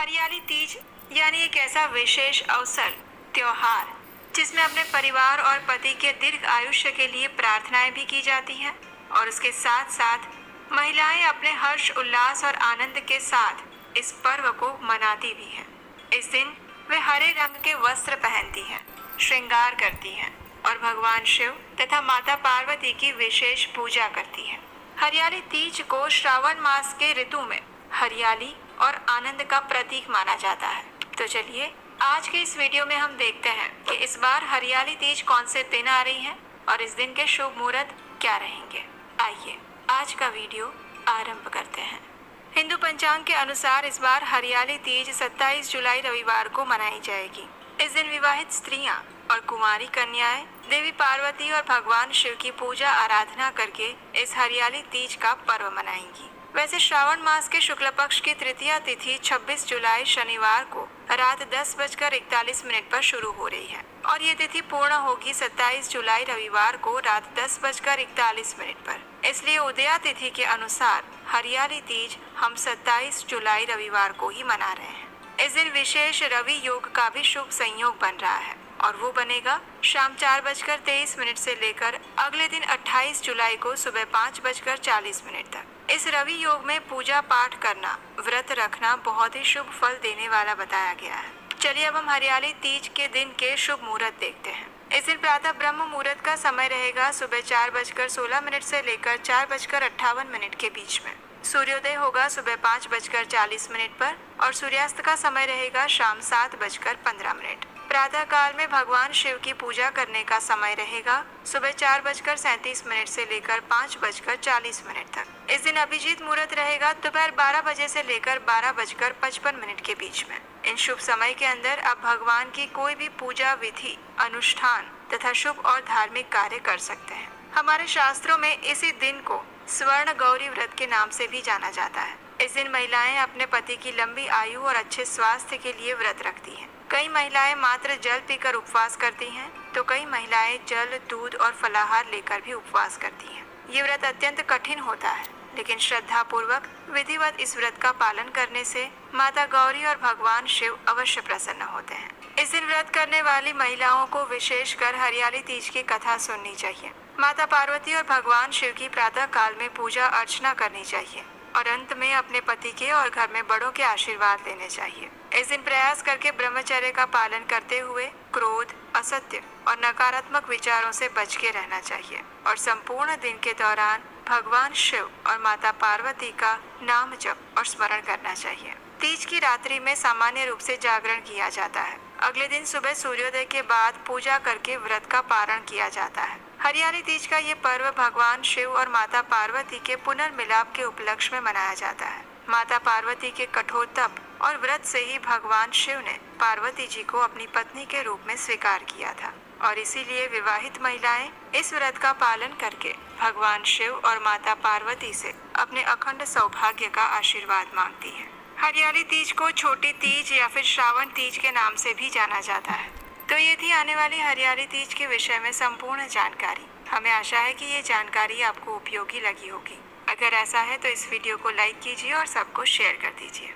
हरियाली तीज यानी एक ऐसा विशेष अवसर, त्योहार, जिसमें अपने परिवार और पति के दीर्घ आयुष्य के लिए प्रार्थनाएं भी की जाती हैं और उसके साथ साथ महिलाएं अपने हर्ष उल्लास और आनंद के साथ इस पर्व को मनाती भी हैं। इस दिन वे हरे रंग के वस्त्र पहनती हैं, श्रृंगार करती हैं और भगवान शिव तथा माता पार्वती की विशेष पूजा करती हैं। हरियाली तीज को श्रावण मास के ऋतु में हरियाली और आनंद का प्रतीक माना जाता है। तो चलिए आज के इस वीडियो में हम देखते हैं कि इस बार हरियाली तीज कौन से दिन आ रही है और इस दिन के शुभ मुहूर्त क्या रहेंगे। आइए आज का वीडियो आरंभ करते हैं। हिंदू पंचांग के अनुसार इस बार हरियाली तीज 27 जुलाई रविवार को मनाई जाएगी। इस दिन विवाहित स्त्रियां और कुमारी कन्याएं देवी पार्वती और भगवान शिव की पूजा आराधना करके इस हरियाली तीज का पर्व मनाएंगी। वैसे श्रावण मास के शुक्ल पक्ष की तृतीया तिथि 26 जुलाई शनिवार को रात 10:41 पर शुरू हो रही है और ये तिथि पूर्ण होगी 27 जुलाई रविवार को रात 10:41 पर। इसलिए उदया तिथि के अनुसार हरियाली तीज हम 27 जुलाई रविवार को ही मना रहे हैं। इस दिन विशेष रवि योग का भी शुभ संयोग बन रहा है और वो बनेगा शाम 4:23 से लेकर अगले दिन 28 जुलाई को सुबह 5:40 तक। इस रवि योग में पूजा पाठ करना, व्रत रखना बहुत ही शुभ फल देने वाला बताया गया है। चलिए अब हम हरियाली तीज के दिन के शुभ मुहूर्त देखते हैं। इस दिन प्रातः ब्रह्म मुहूर्त का समय रहेगा सुबह 4:16 से लेकर 4:58 के बीच में। सूर्योदय होगा सुबह 5:40 पर और सूर्यास्त का समय रहेगा शाम 7:15। प्रातः काल में भगवान शिव की पूजा करने का समय रहेगा सुबह 4:37 से लेकर 5:40 तक। इस दिन अभिजीत मुहूर्त रहेगा दोपहर 12 बजे से लेकर 12:55 के बीच में। इन शुभ समय के अंदर आप भगवान की कोई भी पूजा विधि, अनुष्ठान तथा शुभ और धार्मिक कार्य कर सकते हैं। हमारे शास्त्रों में इसी दिन को स्वर्ण गौरी व्रत के नाम से भी जाना जाता है। इस दिन महिलाएं अपने पति की लंबी आयु और अच्छे स्वास्थ्य के लिए व्रत रखती हैं। कई महिलाएं मात्र जल पीकर उपवास करती हैं, तो कई महिलाएं जल, दूध और फलाहार लेकर भी उपवास करती हैं। ये व्रत अत्यंत कठिन होता है, लेकिन श्रद्धा पूर्वक विधिवत इस व्रत का पालन करने से माता गौरी और भगवान शिव अवश्य प्रसन्न होते हैं। इस दिन व्रत करने वाली महिलाओं को विशेषकर हरियाली तीज की कथा सुननी चाहिए। माता पार्वती और भगवान शिव की प्रातः काल में पूजा अर्चना करनी चाहिए और अंत में अपने पति के और घर में बड़ों के आशीर्वाद लेने चाहिए। इस दिन प्रयास करके ब्रह्मचर्य का पालन करते हुए क्रोध, असत्य और नकारात्मक विचारों से बच के रहना चाहिए और संपूर्ण दिन के दौरान भगवान शिव और माता पार्वती का नाम जप और स्मरण करना चाहिए। तीज की रात्रि में सामान्य रूप से जागरण किया जाता है। अगले दिन सुबह सूर्योदय के बाद पूजा करके व्रत का पारण किया जाता है। हरियाली तीज का ये पर्व भगवान शिव और माता पार्वती के पुनर्मिलाप के उपलक्ष्य में मनाया जाता है। माता पार्वती के कठोर तप और व्रत से ही भगवान शिव ने पार्वती जी को अपनी पत्नी के रूप में स्वीकार किया था और इसीलिए विवाहित महिलाएं इस व्रत का पालन करके भगवान शिव और माता पार्वती से अपने अखंड सौभाग्य का आशीर्वाद मांगती हैं। हरियाली तीज को छोटी तीज या फिर श्रावण तीज के नाम से भी जाना जाता है। तो ये थी आने वाली हरियाली तीज के विषय में संपूर्ण जानकारी। हमें आशा है कि ये जानकारी आपको उपयोगी लगी होगी। अगर ऐसा है तो इस वीडियो को लाइक कीजिए और सबको शेयर कर दीजिए।